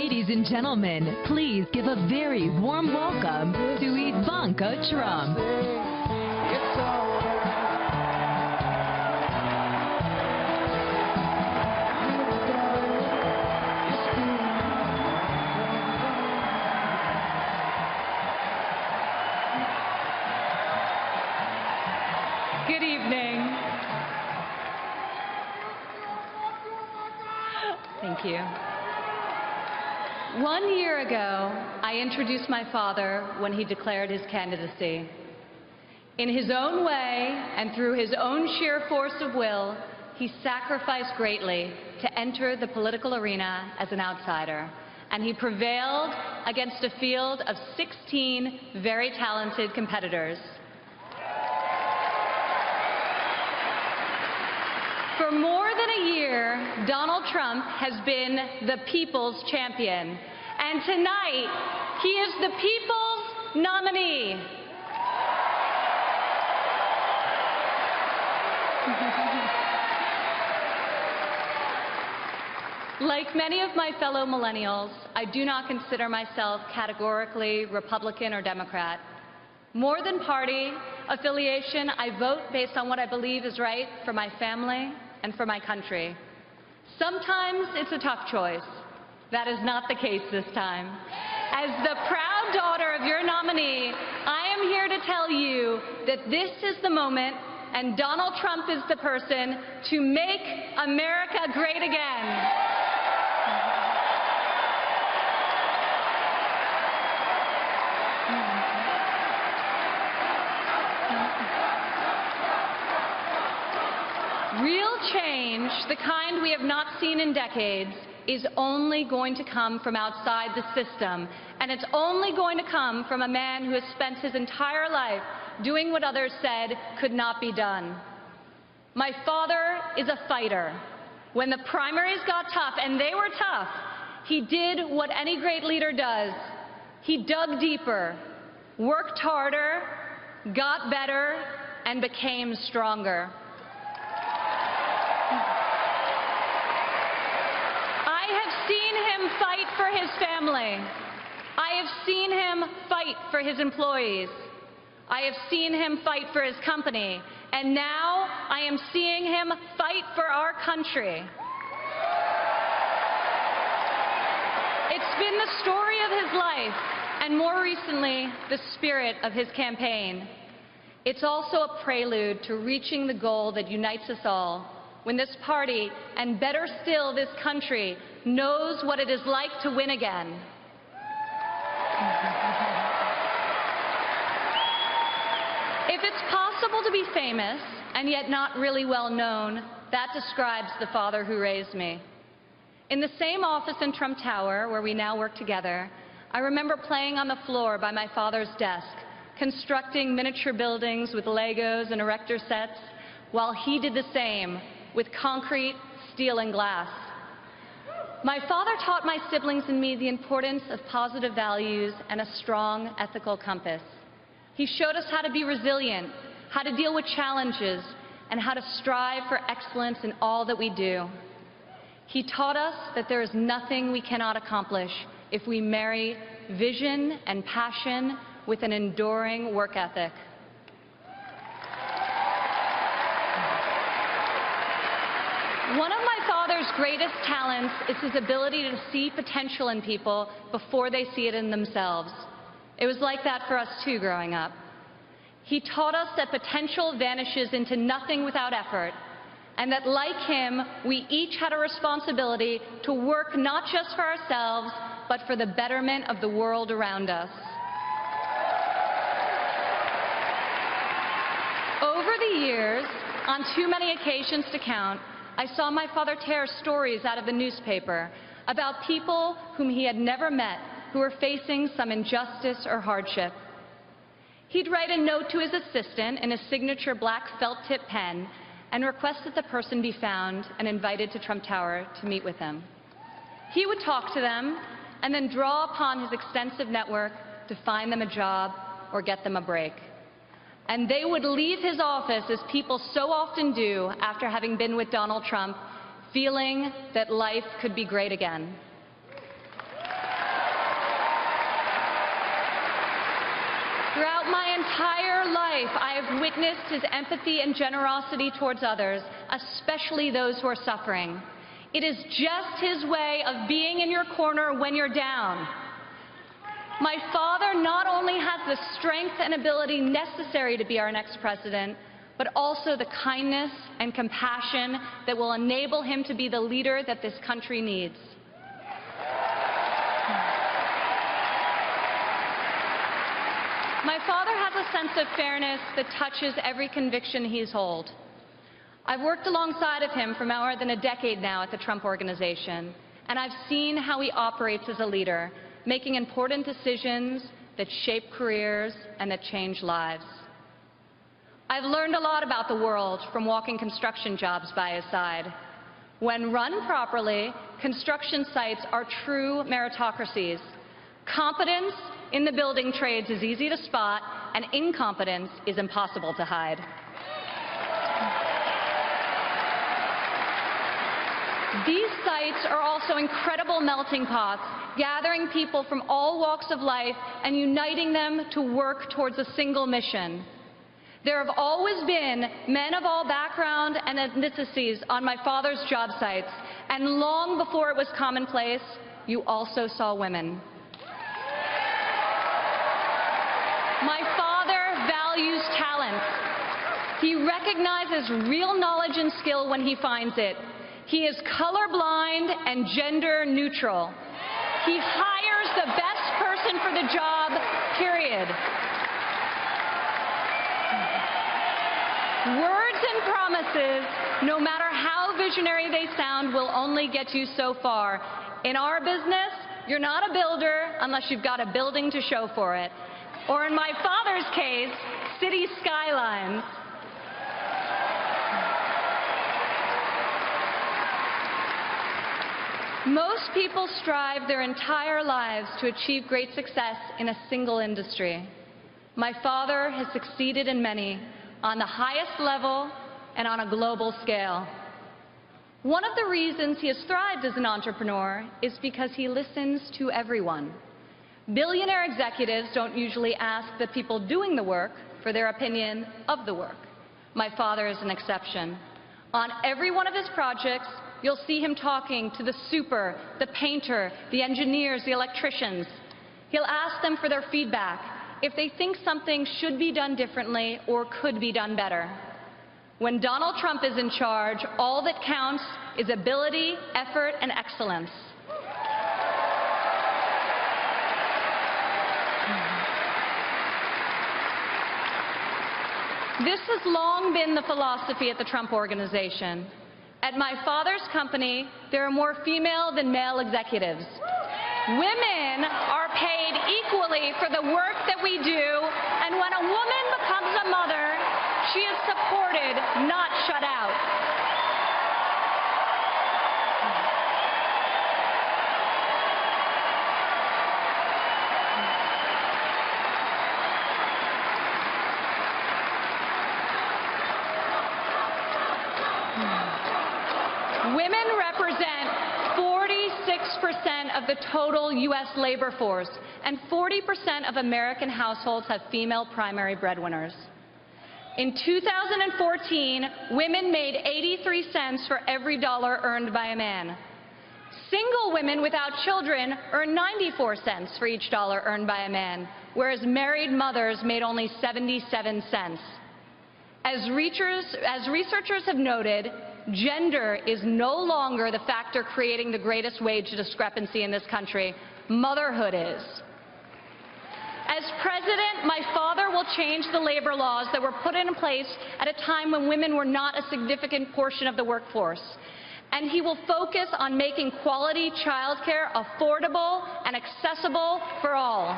Ladies and gentlemen, please give a very warm welcome to Ivanka-Trump. Good evening. Thank you. 1 year ago, I introduced my father when he declared his candidacy. In his own way and through his own sheer force of will, he sacrificed greatly to enter the political arena as an outsider, and he prevailed against a field of 16 very talented competitors. For more than a year, Donald Trump has been the people's champion. And tonight, he is the people's nominee. Like many of my fellow millennials, I do not consider myself categorically Republican or Democrat. More than party affiliation, I vote based on what I believe is right for my family and for my country. Sometimes it's a tough choice. That is not the case this time. As the proud daughter of your nominee, I am here to tell you that this is the moment, and Donald Trump is the person to make America great again. Real change, the kind we have not seen in decades, is only going to come from outside the system, and it's only going to come from a man who has spent his entire life doing what others said could not be done. My father is a fighter. When the primaries got tough, and they were tough, he did what any great leader does. He dug deeper, worked harder, got better, and became stronger. I have seen him fight for his family. I have seen him fight for his employees. I have seen him fight for his company. And now I am seeing him fight for our country. It's been the story of his life, and more recently, the spirit of his campaign. It's also a prelude to reaching the goal that unites us all, when this party, and better still this country, knows what it is like to win again. If it's possible to be famous and yet not really well known, that describes the father who raised me. In the same office in Trump Tower, where we now work together, I remember playing on the floor by my father's desk, constructing miniature buildings with Legos and erector sets, while he did the same with concrete, steel, and glass. My father taught my siblings and me the importance of positive values and a strong ethical compass. He showed us how to be resilient, how to deal with challenges, and how to strive for excellence in all that we do. He taught us that there is nothing we cannot accomplish if we marry vision and passion with an enduring work ethic. One of my father's greatest talents is his ability to see potential in people before they see it in themselves. It was like that for us too growing up. He taught us that potential vanishes into nothing without effort, and that like him, we each had a responsibility to work not just for ourselves, but for the betterment of the world around us. Over the years, on too many occasions to count, I saw my father tear stories out of the newspaper about people whom he had never met who were facing some injustice or hardship. He'd write a note to his assistant in a signature black felt-tip pen and request that the person be found and invited to Trump Tower to meet with him. He would talk to them and then draw upon his extensive network to find them a job or get them a break. And they would leave his office, as people so often do after having been with Donald Trump, feeling that life could be great again. Throughout my entire life, I have witnessed his empathy and generosity towards others, especially those who are suffering. It is just his way of being in your corner when you're down. My father not only has the strength and ability necessary to be our next president, but also the kindness and compassion that will enable him to be the leader that this country needs. My father has a sense of fairness that touches every conviction he's held. I've worked alongside of him for more than a decade now at the Trump Organization, and I've seen how he operates as a leader, making important decisions that shape careers and that change lives. I've learned a lot about the world from walking construction jobs by his side. When run properly, construction sites are true meritocracies. Competence in the building trades is easy to spot, and incompetence is impossible to hide. These sites are also incredible melting pots, gathering people from all walks of life and uniting them to work towards a single mission. There have always been men of all backgrounds and ethnicities on my father's job sites, and long before it was commonplace, you also saw women. My father values talent. He recognizes real knowledge and skill when he finds it. He is colorblind and gender neutral. He hires the best person for the job, period. Words and promises, no matter how visionary they sound, will only get you so far. In our business, you're not a builder unless you've got a building to show for it. Or in my father's case, city skylines. Most people strive their entire lives to achieve great success in a single industry. My father has succeeded in many, on the highest level and on a global scale. One of the reasons he has thrived as an entrepreneur is because he listens to everyone. Billionaire executives don't usually ask the people doing the work for their opinion of the work. My father is an exception. On every one of his projects, you'll see him talking to the super, the painter, the engineers, the electricians. He'll ask them for their feedback, if they think something should be done differently or could be done better. When Donald Trump is in charge, all that counts is ability, effort, and excellence. This has long been the philosophy at the Trump Organization. At my father's company, there are more female than male executives. Women are paid equally for the work that we do, and when a woman becomes a mother, she is supported, not shut out. Women represent 46% of the total U.S. labor force, and 40% of American households have female primary breadwinners. In 2014, women made 83 cents for every dollar earned by a man. Single women without children earn 94 cents for each dollar earned by a man, whereas married mothers made only 77 cents. As researchers have noted, gender is no longer the factor creating the greatest wage discrepancy in this country. Motherhood is. As president, my father will change the labor laws that were put in place at a time when women were not a significant portion of the workforce. And he will focus on making quality childcare affordable and accessible for all.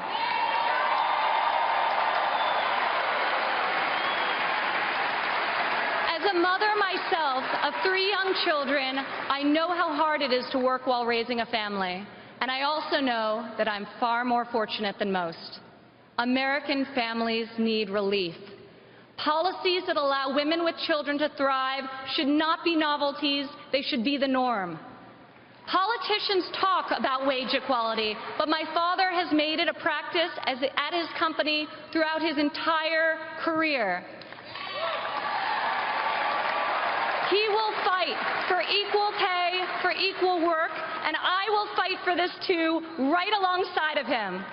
As a mother myself of 3 young children, I know how hard it is to work while raising a family. And I also know that I'm far more fortunate than most. American families need relief. Policies that allow women with children to thrive should not be novelties, they should be the norm. Politicians talk about wage equality, but my father has made it a practice at his company throughout his entire career. He will fight for equal pay, for equal work, and I will fight for this too, right alongside of him.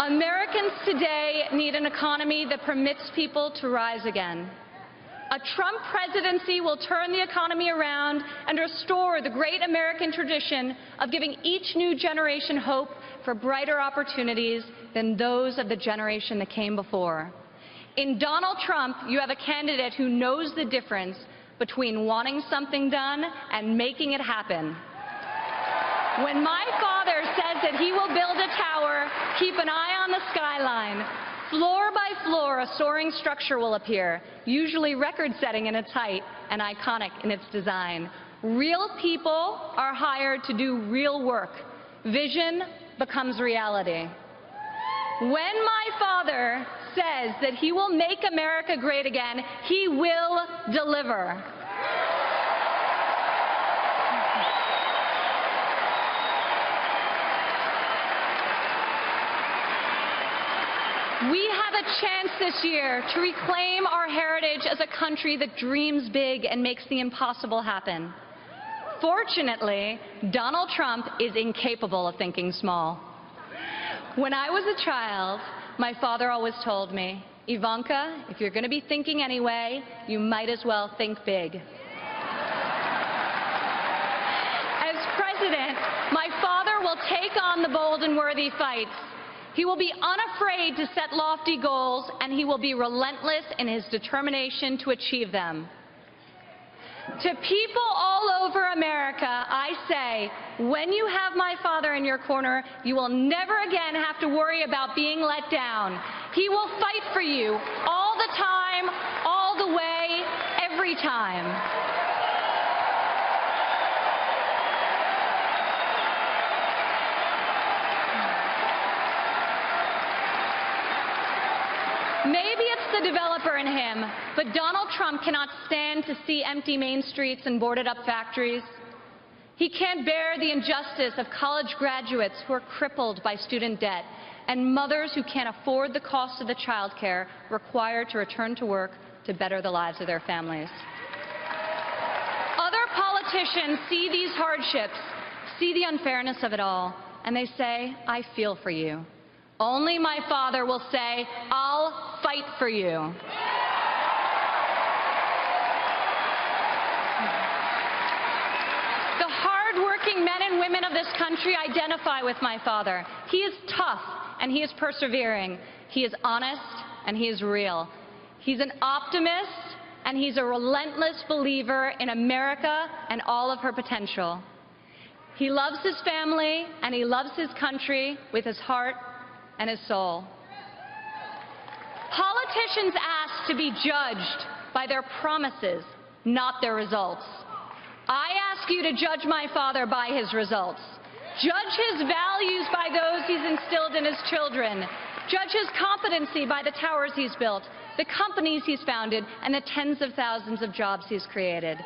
Americans today need an economy that permits people to rise again. A Trump presidency will turn the economy around and restore the great American tradition of giving each new generation hope for brighter opportunities than those of the generation that came before. In Donald Trump, you have a candidate who knows the difference between wanting something done and making it happen. When my father says that he will build a tower, keep an eye on the skyline. Floor by floor, a soaring structure will appear, usually record-setting in its height and iconic in its design. Real people are hired to do real work. Vision becomes reality. When my father says that he will make America great again, he will deliver. We have a chance this year to reclaim our heritage as a country that dreams big and makes the impossible happen. Fortunately, Donald Trump is incapable of thinking small. When I was a child, my father always told me, Ivanka, if you're going to be thinking anyway, you might as well think big. As president, my father will take on the bold and worthy fights. He will be unafraid to set lofty goals, and he will be relentless in his determination to achieve them. To people all over America, I say, when you have my father in your corner, you will never again have to worry about being let down. He will fight for you all the time, all the way, every time. Maybe it's the developer in him, but Donald Trump cannot stand to see empty main streets and boarded-up factories. He can't bear the injustice of college graduates who are crippled by student debt and mothers who can't afford the cost of the child care required to return to work to better the lives of their families. Other politicians see these hardships, see the unfairness of it all, and they say, I feel for you. Only my father will say, I'll fight for you. The hard-working men and women of this country identify with my father. He is tough and he is persevering. He is honest and he is real. He's an optimist and he's a relentless believer in America and all of her potential. He loves his family and he loves his country with his heart and his soul. Politicians ask to be judged by their promises, not their results. I ask you to judge my father by his results. Judge his values by those he's instilled in his children. Judge his competency by the towers he's built, the companies he's founded, and the tens of thousands of jobs he's created.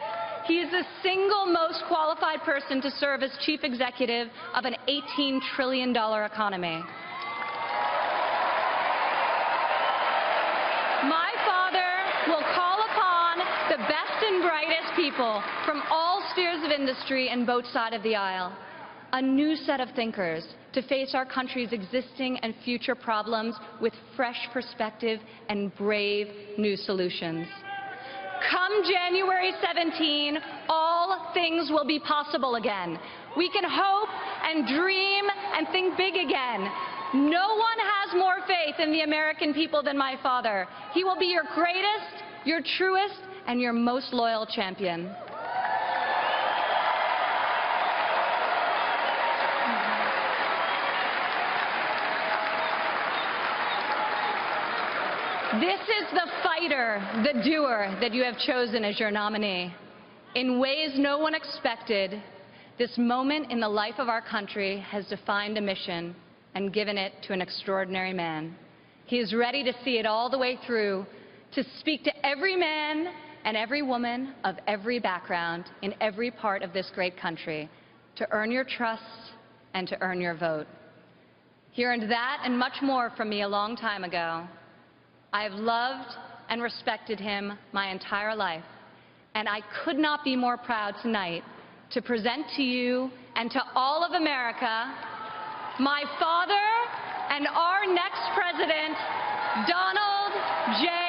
He is the single most qualified person to serve as chief executive of an $18 trillion economy. My father will call upon the best and brightest people from all spheres of industry and both sides of the aisle, a new set of thinkers to face our country's existing and future problems with fresh perspective and brave new solutions. Come January 17, all things will be possible again. We can hope and dream and think big again. No one has more faith in the American people than my father. He will be your greatest, your truest, and your most loyal champion. This is the fighter, the doer that you have chosen as your nominee. In ways no one expected, this moment in the life of our country has defined a mission, and given it to an extraordinary man. He is ready to see it all the way through, to speak to every man and every woman of every background in every part of this great country, to earn your trust and to earn your vote. He earned that and much more from me a long time ago. I have loved and respected him my entire life, and I could not be more proud tonight to present to you and to all of America my father and our next president, Donald J.